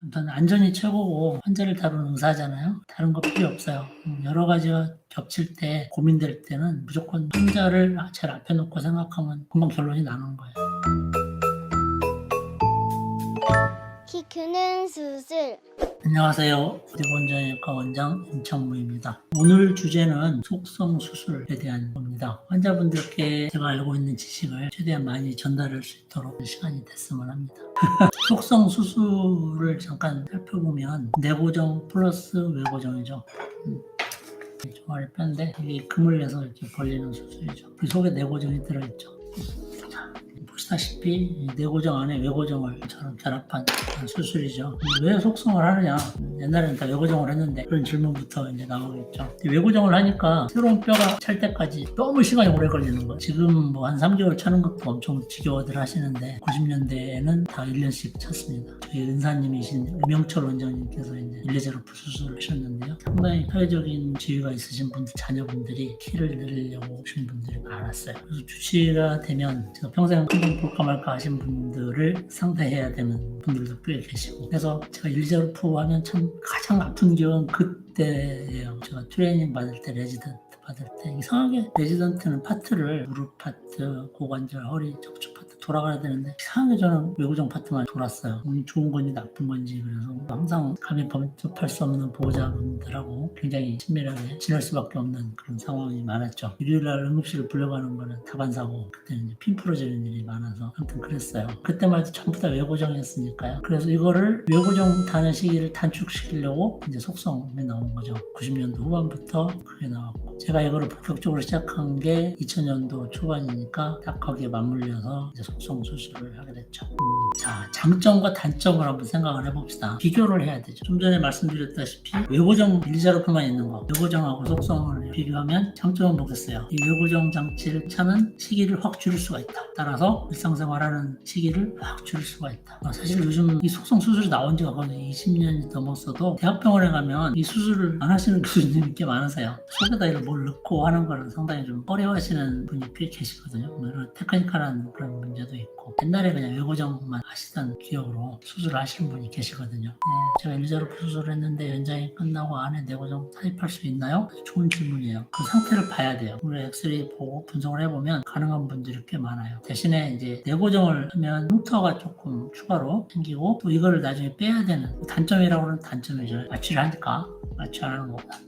일단 안전이 최고고 환자를 다루는 의사잖아요. 다른 거 필요 없어요. 여러 가지가 겹칠 때 고민될 때는 무조건 환자를 제일 앞에 놓고 생각하면 금방 결론이 나는 거예요. 키 크는 수술. 안녕하세요. 대본전외과 원장 임창무입니다. 오늘 주제는 속성 수술에 대한 겁니다. 환자분들께 제가 알고 있는 지식을 최대한 많이 전달할 수 있도록 시간이 됐으면 합니다. 속성 수술을 잠깐 살펴보면 내고정 플러스 외고정이죠. 종아리 뼈인데 이게 금을 내서 이렇게 벌리는 수술이죠. 그 속에 내고정이 들어있죠. 보시다시피 내고정 안에 외고정을 결합한 수술이죠. 왜 속성을 하느냐? 옛날에는 다 외고정을 했는데 그런 질문부터 이제 나오겠죠. 외고정을 하니까 새로운 뼈가 찰 때까지 너무 시간이 오래 걸리는 거예요. 지금 뭐 한 3개월 차는 것도 엄청 지겨워들 하시는데 90년대에는 다 1년씩 찼습니다. 저희 은사님이신 유명철 원장님께서 이제 일레제로프 수술을 하셨는데요. 상당히 사회적인 지위가 있으신 분들, 자녀분들이 키를 늘리려고 오신 분들이 많았어요. 그래서 주치의가 되면 제가 평생 한번 볼까 말까 하신 분들을 상대해야 되는 분들도 꽤 계시고, 그래서 제가 일제로프 하면 참 가장 아픈 기억은 그때예요. 제가 트레이닝 받을 때, 레지던트 받을 때 이상하게 레지던트는 파트를 무릎 파트, 고관절, 허리, 척추 파트 돌아가야 되는데 이상하게 저는 외고정 파트만 돌았어요. 운이 좋은 건지 나쁜 건지. 그래서 항상 감히 범접할 수 없는 보호자분들하고 굉장히 친밀하게 지낼 수밖에 없는 그런 상황이 많았죠. 일요일날 응급실을 불려가는 거는 다반사고, 그때는 이제 핀 부러지는 일이 많아서 아무튼 그랬어요. 그때만 해도 전부 다 외고정이었으니까요. 그래서 이거를 외고정 다는 시기를 단축시키려고 이제 속성이 나온 거죠. 90년도 후반부터 그게 나왔고, 제가 이거를 본격적으로 시작한 게 2000년도 초반이니까 딱 거기에 맞물려서 이제 속성 수술을 하게 됐죠. 자, 장점과 단점을 한번 생각을 해봅시다. 비교를 해야 되죠. 좀 전에 말씀드렸다시피 외고정 일자로프만 있는 거, 외고정하고 속성을 비교하면 장점은 뭐겠어요? 이 외고정 장치를 차는 시기를 확 줄일 수가 있다. 따라서 일상생활하는 시기를 확 줄일 수가 있다. 사실 요즘 이 속성 수술이 나온 지가 거의 20년이 넘었어도 대학병원에 가면 이 수술을 안 하시는 교수님이 꽤 많으세요. 속에다 이걸 뭘 넣고 하는 거를 상당히 좀 어려워하시는 분이 꽤 계시거든요. 뭐 이런 테크니컬한 그런 문제도 있고, 옛날에 그냥 외고정만 하시던 기억으로 수술을 하시는 분이 계시거든요. 제가 일자로프 수술을 했는데 연장이 끝나고 안에 내고정 삽입할 수 있나요? 아주 좋은 질문이에요. 그 상태를 봐야 돼요. 우리 엑스레이 보고 분석을 해보면 가능한 분들이 꽤 많아요. 대신에 이제 내고정을 하면 흉터가 조금 추가로 생기고, 또 이거를 나중에 빼야 되는 단점이라고 하는 단점이죠. 마취를 하니까 마취 안 하는 거보다.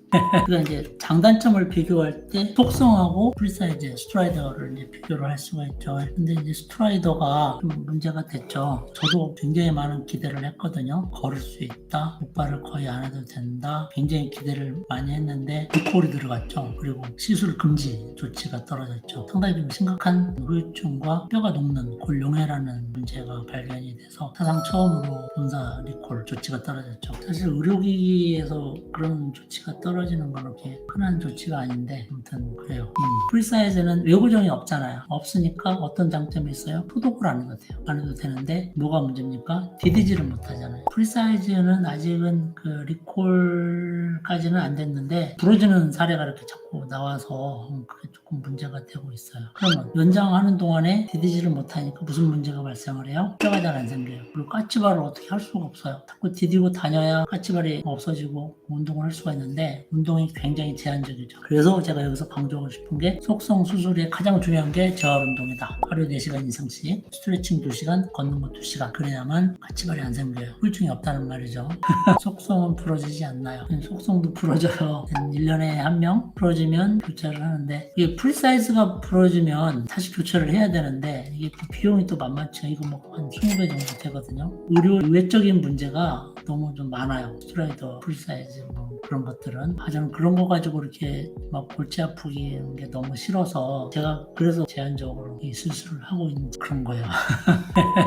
그러니까 이제 장단점을 비교할 때 속성하고 프리사이즈, 스트라이더를 이제 비교를 할 수가 있죠. 근데 이제 스트라이더가 좀 문제가 됐죠. 저도 굉장히 많은 기대를 했거든요. 걸을 수 있다, 목발을 거의 안 해도 된다, 굉장히 기대를 많이 했는데 리콜이 들어갔죠. 그리고 시술 금지 조치가 떨어졌죠. 상당히 좀 심각한 후유증과 뼈가 녹는 골룡해라는 문제가 발견이 돼서 사상 처음으로 본사 리콜 조치가 떨어졌죠. 사실 의료기기에서 그런 조치가 떨어지는 건 그렇게 흔한 조치가 아닌데 아무튼 그래요. 프리사이즈는 외고정이 없잖아요. 없으니까 어떤 장점이 있어요? 소독을 안 해도 돼요. 안 해도 되는데 뭐가 문제입니까? 디디지를 못 하잖아요. 프리사이즈는 아직은 그 리콜까지는 안 됐는데 부러지는 사례가 이렇게 자꾸 나와서 그게 조금 문제가 되고 있어요. 그러면 연장하는 동안에 디디지를 못 하니까 무슨 문제가 발생을 해요? 뼈가 잘 안 생겨요. 그리고 까치발을 어떻게 할 수가 없어요. 자꾸 디디고 다녀야 까치발이 없어지고 운동을 할 수가 있는데 운동이 굉장히 제한적이죠. 그래서 제가 여기서 강조하고 싶은 게 속성 수술의 가장 중요한 게 재활 운동이다. 하루에 4시간 이상씩 스트레칭 2시간, 걷는 거 2시간. 그래야만 까치발이 안 생겨요. 후유증이 없다는 말이죠. 속성은 부러지지 않나요? 속성도 부러져요. 1년에 1명 부러지면 교체를 하는데, 이게 프리사이즈가 부러지면 다시 교체를 해야 되는데 이게 비용이 또 만만치 않죠. 이거 뭐 한 20배 정도 되거든요. 의료 외적인 문제가 너무 좀 많아요. 스트라이더, 프리사이즈 뭐 그런 것들은. 저는 그런 거 가지고 이렇게 막 골치 아프기 이런 게 너무 싫어서 제가 그래서 제한적으로 이 수술을 하고 있는 그런 거예요.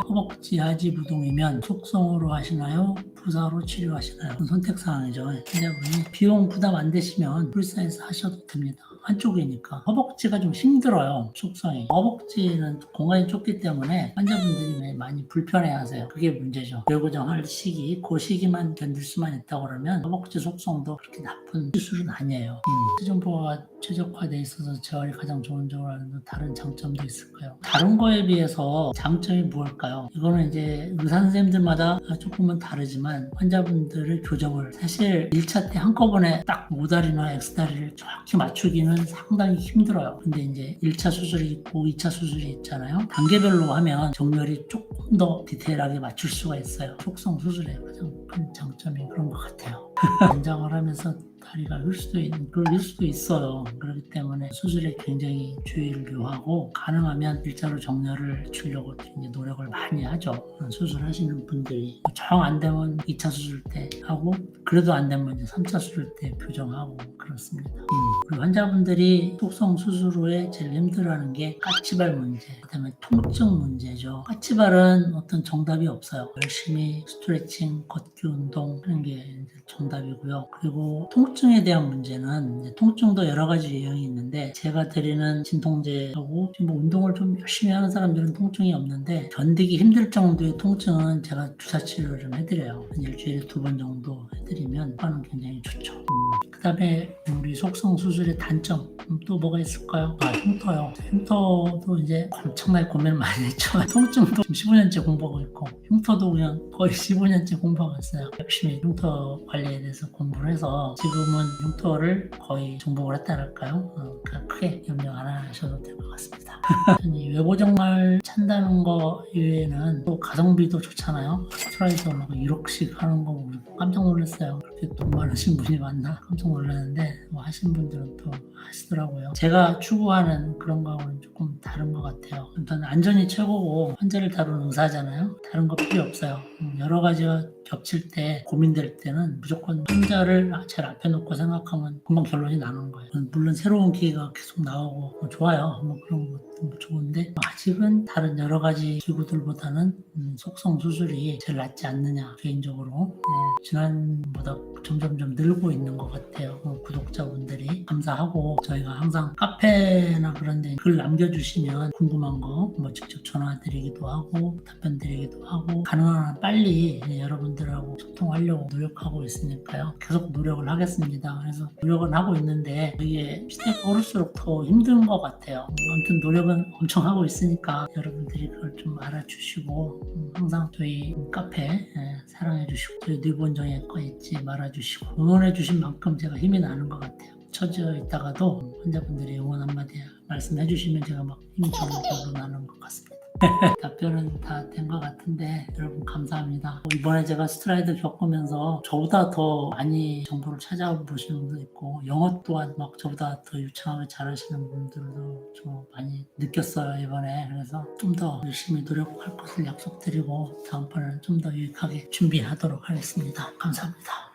허벅지 하지 부동이면 속성으로 하시나요? 부사로 치료하시나요? 선택사항이죠. 환자분이 비용 부담 안 되시면 프리사이즈 하셔도 됩니다. 한쪽이니까 허벅지가 좀 힘들어요. 속성이. 허벅지는 공간이 좁기 때문에 환자분들이 많이 불편해하세요. 그게 문제죠. 뇌고정할 시기, 그 시기만 견딜 수만 있다고 그러면 허벅지 속성도 그렇게 나쁜 기술은 아니에요. 세종보호가 최적화돼 있어서 재활이 가장 좋은 점을 하는 다른 장점도 있을까요? 다른 거에 비해서 장점이 무엇일까요? 이거는 이제 의사 선생님들마다 조금은 다르지만 환자분들의 교정을 사실 1차 때 한꺼번에 딱 모다리나 X다리를 정확히 맞추기는 상당히 힘들어요. 근데 이제 1차 수술이 있고 2차 수술이 있잖아요. 단계별로 하면 정렬이 조금 더 디테일하게 맞출 수가 있어요. 속성 수술의 가장 큰 장점이 그런 것 같아요. 연장을 하면서 다리가 흘릴 수도 있어요. 그렇기 때문에 수술에 굉장히 주의를 요하고 가능하면 일자로 정렬을 주려고 이제 노력을 많이 하죠. 수술하시는 분들이 정 안 되면 2차 수술 때 하고 그래도 안 되면 이제 3차 수술 때 교정하고 그렇습니다. 그리고 환자분들이 속성 수술 후에 제일 힘들어하는 게 까치발 문제, 그다음에 통증 문제죠. 까치발은 어떤 정답이 없어요. 열심히 스트레칭, 걷기 운동 하는 게 이제 정답이고요. 그리고 통증에 대한 문제는 이제 통증도 여러 가지 유형이 있는데 제가 드리는 진통제하고 뭐 운동을 좀 열심히 하는 사람들은 통증이 없는데 견디기 힘들 정도의 통증은 제가 주사 치료를 좀 해드려요. 일주일에 2번 정도 해드리면 효과는 굉장히 좋죠. 그 다음에 우리 속성 수술의 단점 또 뭐가 있을까요? 흉터요. 흉터도 이제 엄청나게 고민을 많이 했죠. 통증도 15년째 공부하고 있고 흉터도 그냥 거의 15년째 공부하고 있어요. 열심히 흉터 관리에 대해서 공부를 해서 지금은 흉터를 거의 정복을 했다랄까요? 크게 염려 안 하셔도 될 것 같습니다. 이 외고정말 찬다는 거 이외에는 또 가성비도 좋잖아요. 스트라이더 막 1억씩 하는 거 보고 깜짝 놀랐어요. 그렇게 돈 많으신 분이 많나 깜짝 놀랐는데 하신 분들은 또 하시더라고요. 제가 추구하는 그런 거하고는 조금 다른 것 같아요. 일단 안전이 최고고 환자를 다루는 의사잖아요. 다른 거 필요 없어요. 여러 가지가 겹칠 때 고민될 때는 무조건 환자를 제일 앞에 놓고 생각하면 금방 결론이 나는 거예요. 물론 새로운 기계가 계속 나오고 좋아요. 뭐 그런 것도 좋은데 아직은 다른 여러 가지 기구들보다는 속성 수술이 제일 낫지 않느냐 개인적으로 지난보다 점점점 늘고 있는 것 같아요. 구독자분들이 감사하고 저희가 항상 카페나 그런 데 글 남겨주시면 궁금한 거 뭐 직접 전화 드리기도 하고 답변 드리기도 하고 가능한 한 빨리 여러분들하고 소통하려고 노력하고 있으니까요. 계속 노력을 하겠습니다. 그래서 노력은 하고 있는데 이게 시대가 오를수록 더 힘든 것 같아요. 아무튼 노력은 엄청 하고 있으니까 여러분들이 그걸 좀 알아주시고 항상 저희 카페 사랑해주시고 저희 뇌본정외과 잊지 말아주시고 응원해주신 만큼 제가 힘이 나는 것 같아요. 처져 있다가도 환자분들이 응원 한마디 말씀해주시면 제가 막 힘이 저절로 나는 것 같습니다. 답변은 다 된 것 같은데 여러분 감사합니다. 이번에 제가 스트라이드 겪으면서 저보다 더 많이 정보를 찾아보시는 분도 있고 영어 또한 막 저보다 더 유창하게 잘하시는 분들도 좀 많이 느꼈어요 이번에. 그래서 좀 더 열심히 노력할 것을 약속드리고 다음번에는 좀 더 유익하게 준비하도록 하겠습니다. 감사합니다.